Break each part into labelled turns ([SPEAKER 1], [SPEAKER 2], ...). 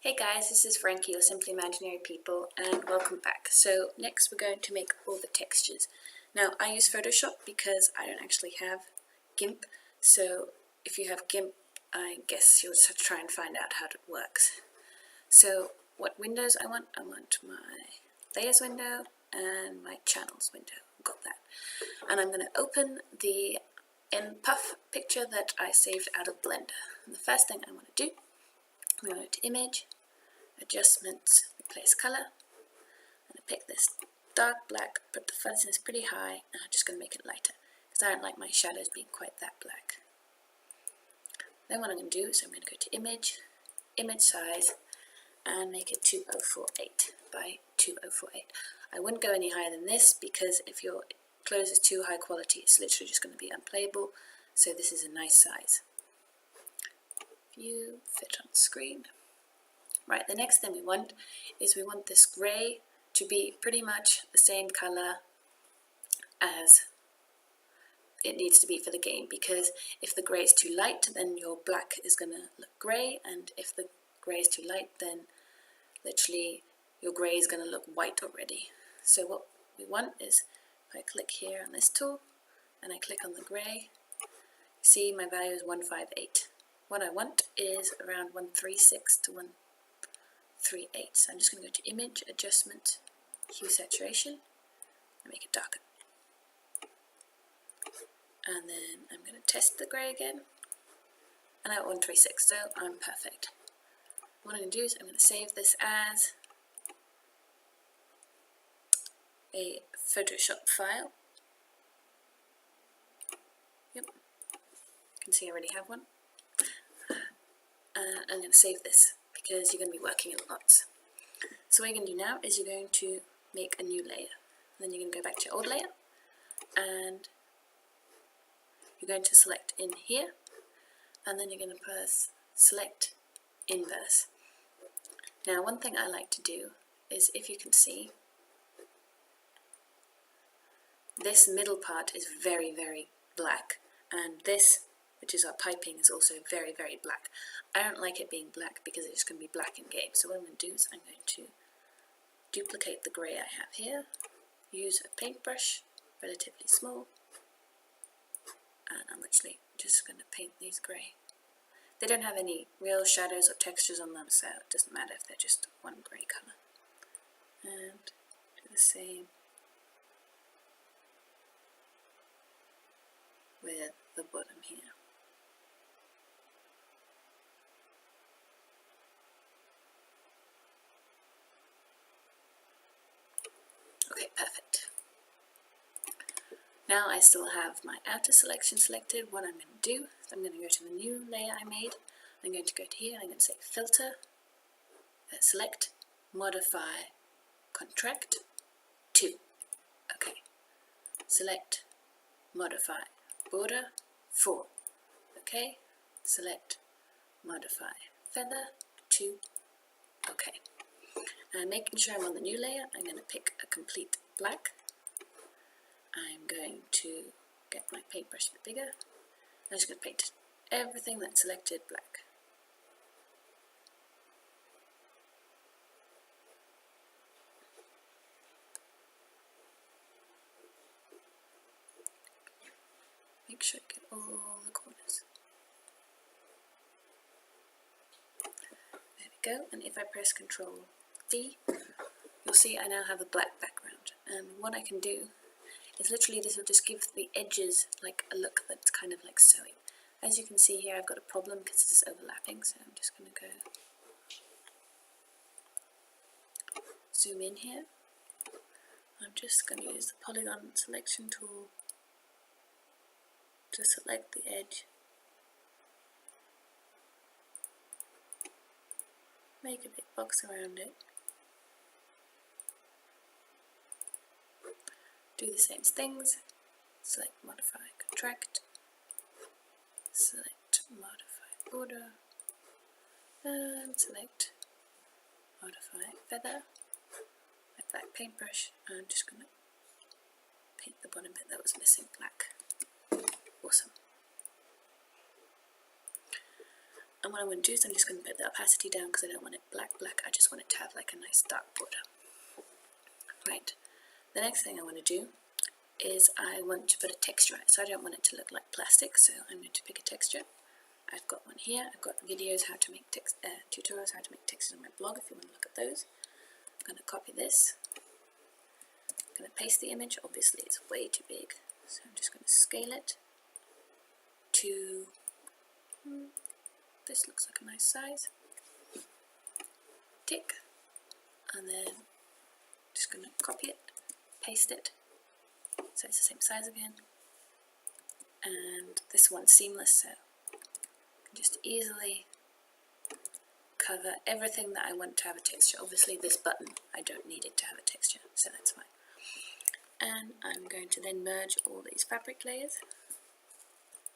[SPEAKER 1] Hey guys, this is Frankie or Simply Imaginary People and welcome back. So next we're going to make all the textures. Now I use Photoshop because I don't actually have GIMP, so if you have GIMP I guess you'll just have to try and find out how it works. So what windows I want my layers window and my channels window, got that. And I'm going to open the puff picture that I saved out of Blender. And the first thing I want to do, I'm going to go to Image, Adjustments, Replace Color, and I pick this dark black, put the fuzziness pretty high, and I'm just going to make it lighter, because I don't like my shadows being quite that black. Then what I'm going to do is I'm going to go to Image, Image Size, and make it 2048 by 2048. I wouldn't go any higher than this, because if your close is too high quality, it's literally just going to be unplayable, so this is a nice size. View, fit on screen. Right, the next thing we want is we want this grey to be pretty much the same colour as it needs to be for the game, because if the grey is too light then your black is going to look grey, and if the grey is too light then literally your grey is going to look white already. So what we want is, if I click here on this tool and I click on the grey, see my value is 158. What I want is around 136 to 138. So I'm just going to go to Image, Adjustment, Hue Saturation, and make it darker. And then I'm going to test the grey again, and I'm at 136, so I'm perfect. What I'm going to do is I'm going to save this as a Photoshop file. Yep, you can see I already have one. I'm going to save this because you're going to be working in lots. So what you're going to do now is you're going to make a new layer. And then you're going to go back to your old layer, and you're going to select in here, and then you're going to press select inverse. Now one thing I like to do is, if you can see, this middle part is very, very black, and this, which is our piping, is also very, very black. I don't like it being black because it's going to be black in game. So what I'm going to do is I'm going to duplicate the grey I have here, use a paintbrush, relatively small, and I'm literally just going to paint these grey. They don't have any real shadows or textures on them, so it doesn't matter if they're just one grey colour. And do the same with the bottom here. Okay, perfect. Now I still have my outer selection selected. What I'm going to do is I'm going to go to the new layer I made. I'm going to go to here and I'm going to say Filter, Select, Modify, Contract, 2. Okay. Select, Modify, Border, 4. Okay. Select, Modify, Feather, 2. Okay. And making sure I'm on the new layer, I'm going to pick a complete black. I'm going to get my paintbrush a bit bigger. I'm just going to paint everything that's selected black. Make sure I get all the corners. There we go, and if I press Ctrl D, you'll see I now have a black background. And what I can do is literally this will just give the edges like a look that's kind of like sewing. As you can see here, I've got a problem because this is overlapping, so I'm just going to go zoom in here. I'm just going to use the polygon selection tool to select the edge, make a big box around it, do the same things, select Modify, Contract, select Modify, Border, and select Modify, Feather, my black paintbrush, and I'm just going to paint the bottom bit that was missing black. Awesome. And what I'm going to do is I'm just going to put the opacity down because I don't want it black, I just want it to have like a nice dark border. Right, the next thing I want to do is I want to put a texture on it, so I don't want it to look like plastic, so I'm going to pick a texture. I've got one here. I've got videos how to make tutorials how to make textures on my blog if you want to look at those. I'm going to copy this. I'm going to paste the image. Obviously it's way too big, so I'm just going to scale it to, this looks like a nice size. Tick. And then just going to copy it, paste it, so it's the same size again. And this one's seamless, so just easily cover everything that I want to have a texture. Obviously this button, I don't need it to have a texture, so that's fine. And I'm going to then merge all these fabric layers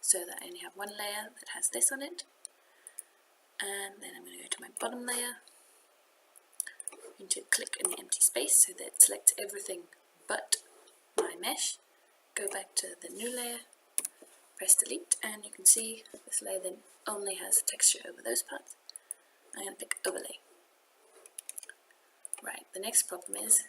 [SPEAKER 1] so that I only have one layer that has this on it. And then I'm going to go to my bottom layer. I'm going to click in the empty space so that it selects everything but my mesh. Go back to the new layer, press delete, and you can see this layer then only has texture over those parts. I'm going to pick overlay. Right, the next problem is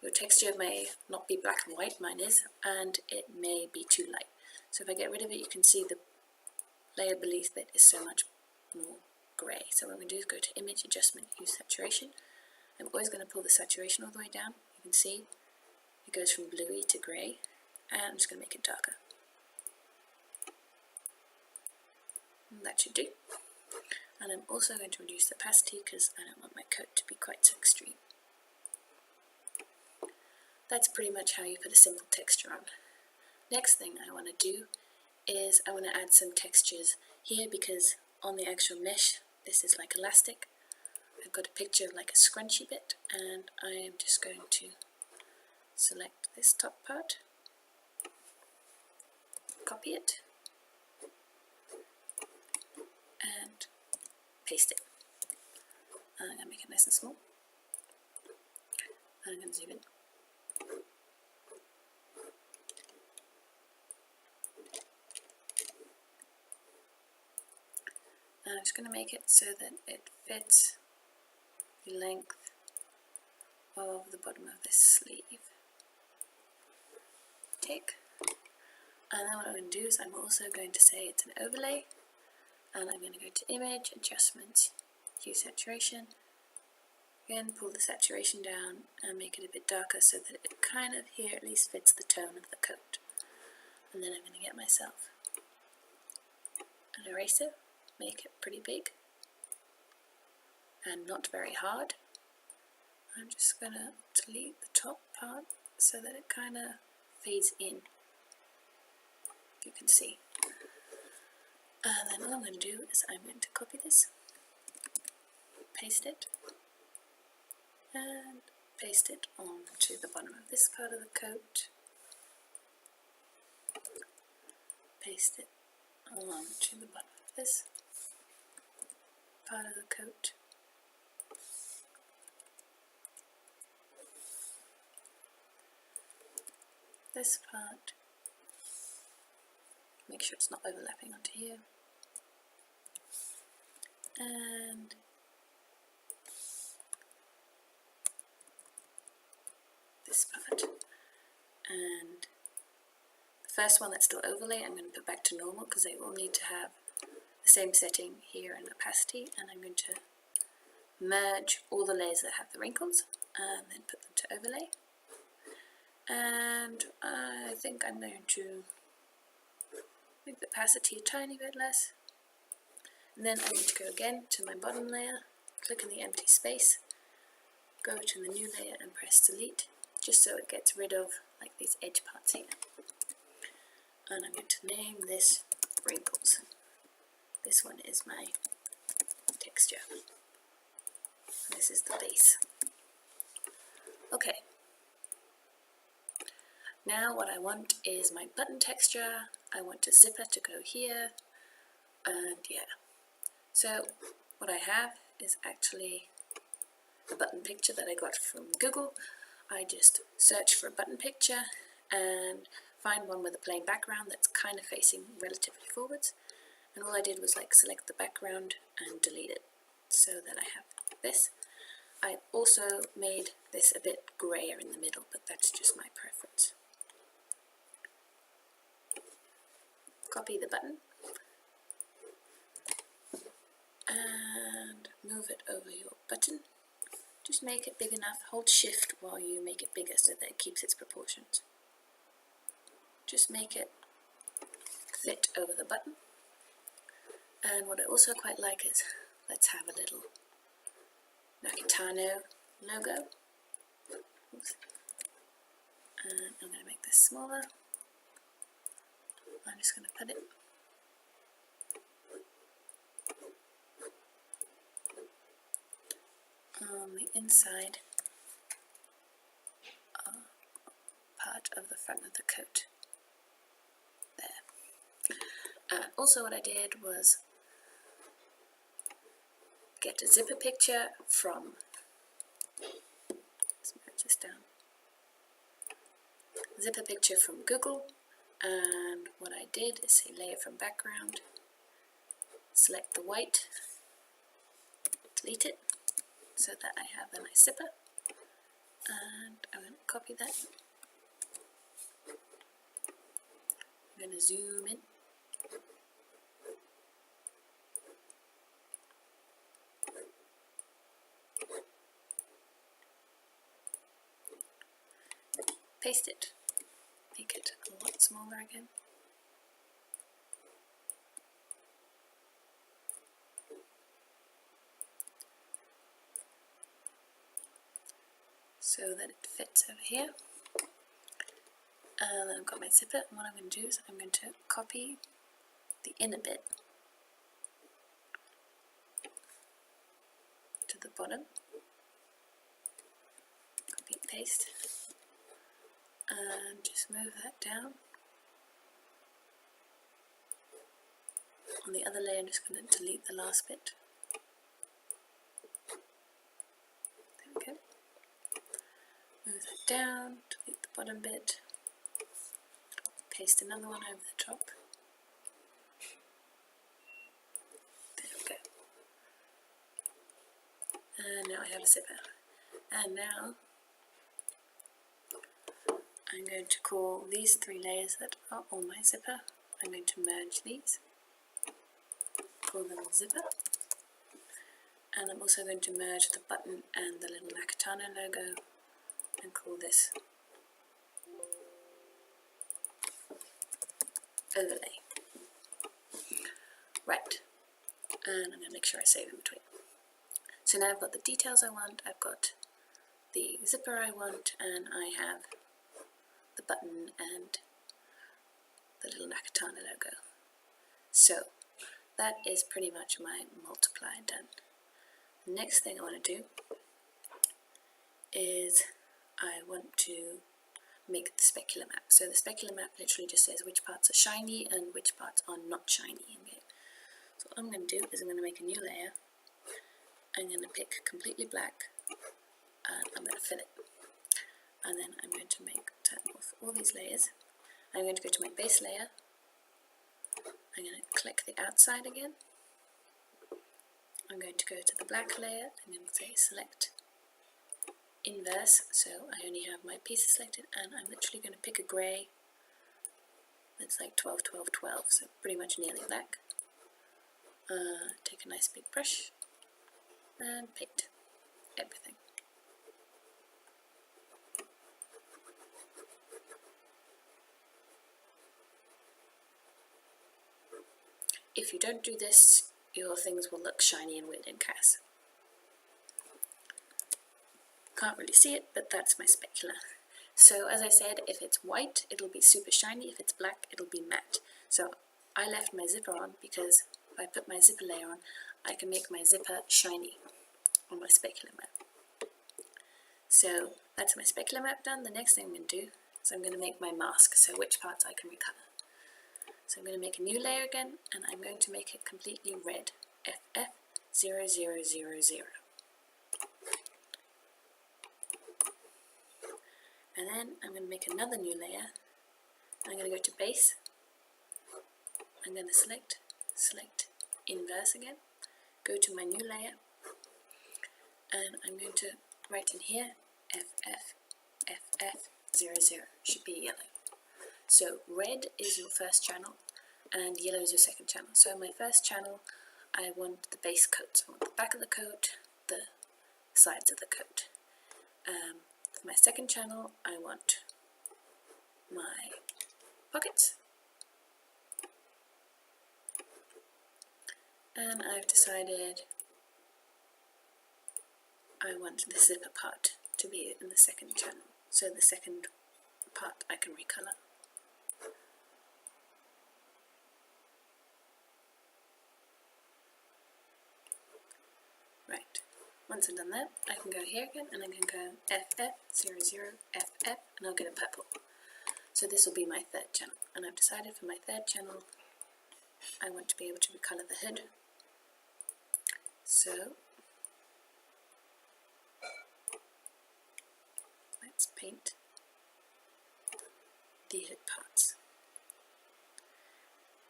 [SPEAKER 1] your texture may not be black and white, mine is, and it may be too light. So if I get rid of it, you can see the layer beneath it is so much more grey. So what I'm going to do is go to Image, Adjustment, Use Saturation. I'm always going to pull the saturation all the way down. You can see it goes from bluey to grey, and I'm just going to make it darker. And that should do. And I'm also going to reduce the opacity because I don't want my coat to be quite so extreme. That's pretty much how you put a simple texture on. Next thing I want to do is I want to add some textures here because on the actual mesh this is like elastic. I've got a picture of like a scrunchy bit, and I am just going to select this top part, copy it, and paste it. And I'm going to make it nice and small. And I'm going to zoom in. And I'm just going to make it so that it fits the length of the bottom of this sleeve. Tick. And then what I'm going to do is I'm also going to say it's an overlay, and I'm going to go to Image, Adjustments, Hue Saturation. Again, pull the saturation down and make it a bit darker so that it kind of here at least fits the tone of the coat. And then I'm going to get myself an eraser, make it pretty big and not very hard. I'm just going to delete the top part so that it kind of fades in, you can see. And then all I'm going to do is I'm going to copy this, paste it, and paste it onto the bottom of this part of the coat, paste it onto the bottom of this part of the coat, this part, make sure it's not overlapping onto here, and this part. And the first one that's still overlay I'm going to put back to normal because they all need to have the same setting here and opacity, and I'm going to merge all the layers that have the wrinkles and then put them to overlay. And I think I'm going to make the opacity a tiny bit less, and then I'm going to go again to my bottom layer, click in the empty space, go to the new layer and press delete, just so it gets rid of like these edge parts here. And I'm going to name this wrinkles. This one is my texture. This is the base. Okay. Now what I want is my button texture. I want a zipper to go here, and yeah. So what I have is actually a button picture that I got from Google. I just search for a button picture and find one with a plain background that's kind of facing relatively forwards, and all I did was like select the background and delete it so that I have this. I also made this a bit grayer in the middle, but that's just my preference. Copy the button and move it over your button. Just make it big enough. Hold shift while you make it bigger so that it keeps its proportions. Just make it fit over the button. And what I also quite like is, let's have a little Nakitano logo. Oops. And I'm going to make this smaller. I'm just going to put it on the inside part of the front of the coat. There. Also what I did was get a zipper picture from, let's merge this down, zipper picture from Google, and what I did is say layer from background, select the white, delete it so that I have a nice zipper, and I'm going to copy that. I'm going to zoom in. Paste it, make it a lot smaller again. So that it fits over here. And then I've got my zipper, and what I'm going to do is I'm going to copy the inner bit to the bottom, copy and paste, and just move that down. On the other layer I'm just going to delete the last bit. There we go. Move that down, delete the bottom bit, paste another one over the top. There we go. And now I have a zipper. And now I'm going to call these three layers that are on my zipper, I'm going to merge these, call them zipper, and I'm also going to merge the button and the little Nakatano logo and call this overlay. Right, and I'm going to make sure I save in between. So now I've got the details I want, I've got the zipper I want, and I have the button and the little Nakatano logo. So that is pretty much my multiplier done. The next thing I want to do is I want to make the specular map. So the specular map literally just says which parts are shiny and which parts are not shiny in game. So what I'm going to do is I'm going to make a new layer. I'm going to pick completely black and I'm going to fill it. And then I'm going to turn off all these layers. I'm going to go to my base layer. I'm going to click the outside again. I'm going to go to the black layer. I'm going to say select inverse, so I only have my pieces selected, and I'm literally going to pick a grey that's like 12, 12, 12, so pretty much nearly black. Take a nice big brush and paint everything. If you don't do this, your things will look shiny and weird in CAS. Can't really see it, but that's my specular. So as I said, if it's white, it'll be super shiny. If it's black, it'll be matte. So I left my zipper on because if I put my zipper layer on, I can make my zipper shiny on my specular map. So that's my specular map done. The next thing I'm going to do is I'm going to make my mask, so which parts I can recover. So I'm going to make a new layer again, and I'm going to make it completely red, FF0000. And then I'm going to make another new layer. I'm going to go to base. I'm going to select select inverse again, go to my new layer, and I'm going to write in here FF00 should be yellow. So red is your first channel and yellow is your second channel. So my first channel, I want the base coat. So I want the back of the coat, the sides of the coat. For my second channel, I want my pockets. And I've decided I want the zipper part to be in the second channel. So the second part I can recolor. Right, once I've done that, I can go here again and I can go FF00FF and I'll get a purple. So this will be my third channel, and I've decided for my third channel I want to be able to recolor the hood. So let's paint the hood parts.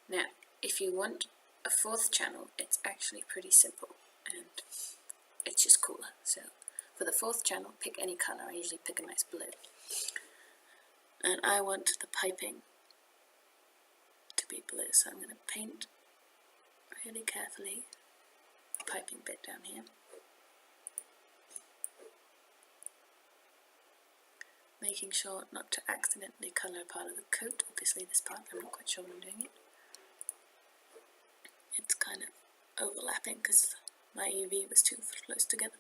[SPEAKER 1] Now, if you want a fourth channel, it's actually pretty simple and it's just cooler. So for the fourth channel, pick any color. I usually pick a nice blue. And I want the piping to be blue, so I'm going to paint really carefully the piping bit down here. Making sure not to accidentally colour a part of the coat. Obviously this part, I'm not quite sure when I'm doing it. It's kind of overlapping because my UV was too close together.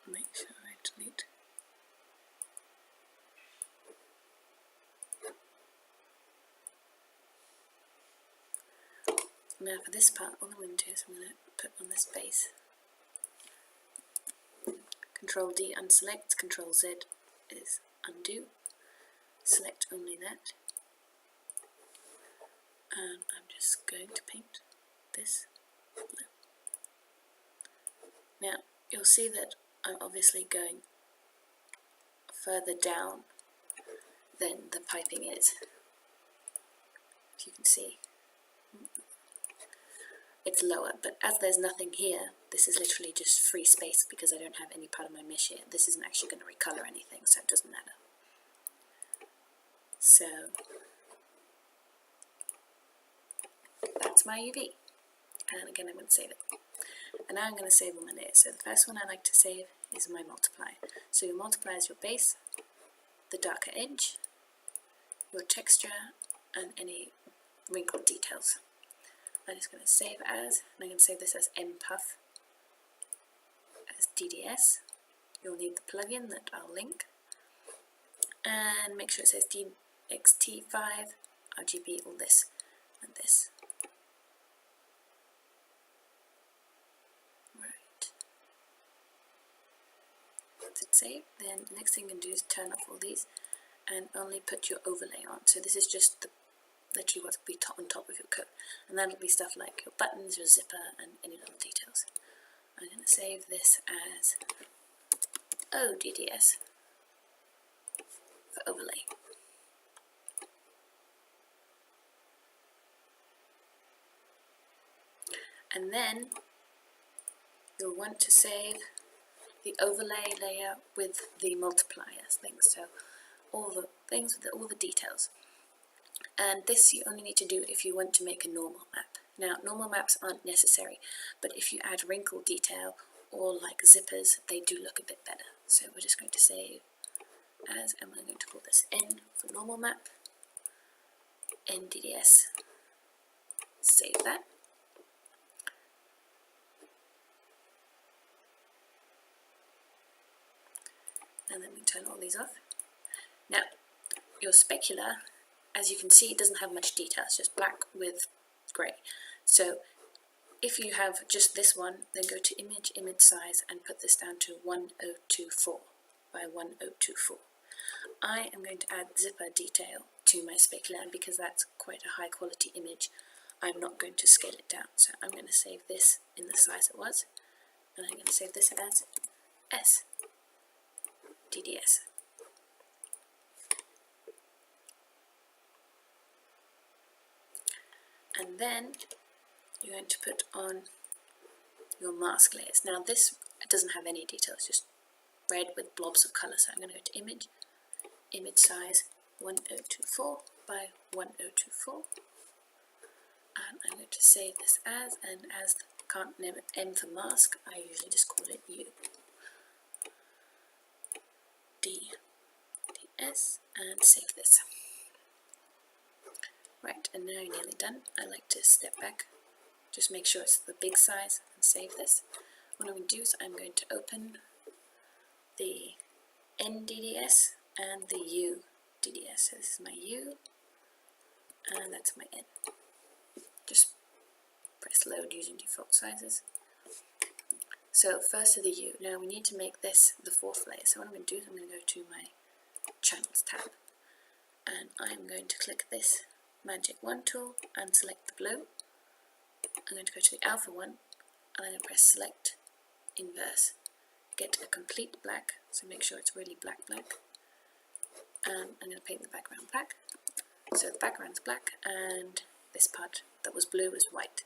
[SPEAKER 1] Make sure I delete. Now for this part, all I'm going to do is I'm going to put on this base. Control D unselect, Control Z is undo. Select only that. And I'm just going to paint this blue. Now you'll see that I'm obviously going further down than the piping is. If you can see, it's lower, but as there's nothing here, this is literally just free space because I don't have any part of my mesh here. This isn't actually going to recolor anything, so it doesn't matter. So that's my UV, and again I'm going to save it. And now I'm going to save all my layers. So the first one I like to save is my multiplier. So your multiplier is your base, the darker edge, your texture, and any wrinkled details. I'm just going to save as, and I'm going to save this as mpuff as DDS. You'll need the plugin that I'll link, and make sure it says DXT5, RGB, all this and this. Right. Once it's saved, then the next thing you can do is turn off all these and only put your overlay on. So this is just the literally what's be on top of your coat, and that'll be stuff like your buttons, your zipper, and any little details. I'm going to save this as ODDS for overlay. And then you'll want to save the overlay layer with the multiplier things, so all the things with all the details. And this you only need to do if you want to make a normal map. Now, normal maps aren't necessary, but if you add wrinkle detail or like zippers, they do look a bit better. So we're just going to save as, and we're going to call this N for normal map, NDDS, save that. And then we turn all these off. Now, your specular, as you can see, it doesn't have much detail, it's just black with grey. So if you have just this one, then go to image, image size, and put this down to 1024 by 1024. I am going to add zipper detail to my specular, and because that's quite a high quality image, I'm not going to scale it down. So I'm going to save this in the size it was, and I'm going to save this as S. DDS. and then you're going to put on your mask layers. Now this doesn't have any details, just red with blobs of colour. So I'm going to go to image, image size 1024 by 1024, and I'm going to save this as, and as I can't name it M for mask, I usually just call it U. DS, and save this. Right, and now you're nearly done. I like to step back, just make sure it's the big size, and save this. What I'm going to do is I'm going to open the NDDS and the UDDS. So this is my U, and that's my N. Just press load using default sizes. So first to the U. Now we need to make this the fourth layer. So what I'm going to do is I'm going to go to my Channels tab, and I'm going to click this Magic Wand tool and select the blue. I'm going to go to the alpha one, and I'm going to press select inverse. Get a complete black, so make sure it's really black. And I'm going to paint the background black. So the background's black, and this part that was blue is white.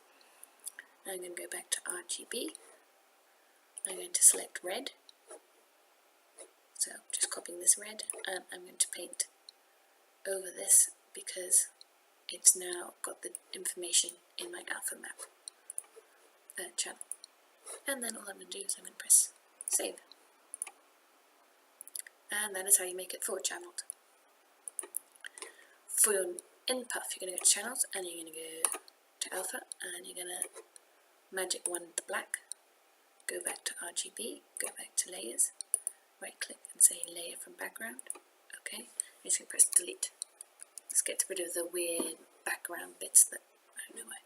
[SPEAKER 1] Now I'm going to go back to RGB. I'm going to select red. So just copying this red, and I'm going to paint over this because it's now got the information in my alpha map channel. And then all I'm going to do is I'm going to press save. And that is how you make it 4-channeled. For your in puff, you're going to go to channels, and you're going to go to alpha, and you're going to magic wand the black, go back to RGB, go back to layers, right click and say layer from background. Okay, you're just going to press delete. Let's get rid of the weird background bits that I don't know why.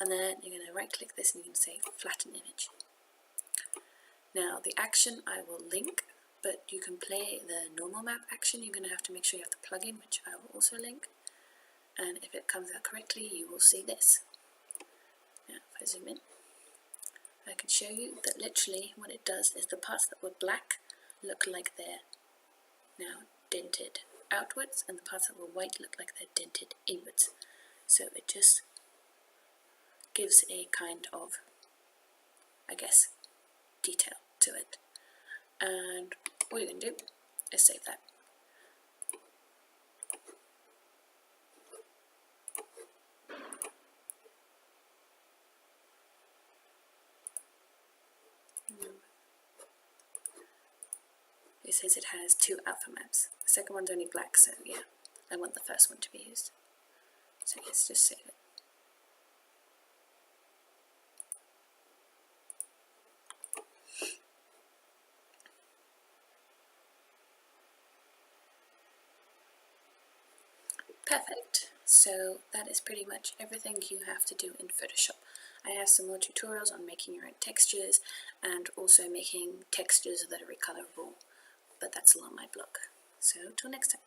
[SPEAKER 1] And then you're going to right click this and you're going to say flatten image. Now the action I will link, but you can play the normal map action. You're going to have to make sure you have the plugin, which I will also link. And if it comes out correctly, you will see this. Now if I zoom in, I can show you that literally what it does is the parts that were black look like they're now dented outwards, and the parts that were white look like they're dented inwards. So it just gives a kind of, I guess, detail to it. And all you're going to do is save that. It says it has 2 alpha maps. The second one's only black, so yeah, I want the first one to be used. So let's just save it. Perfect. So that is pretty much everything you have to do in Photoshop. I have some more tutorials on making your own textures and also making textures that are recolorable, but that's all on my blog. So till next time.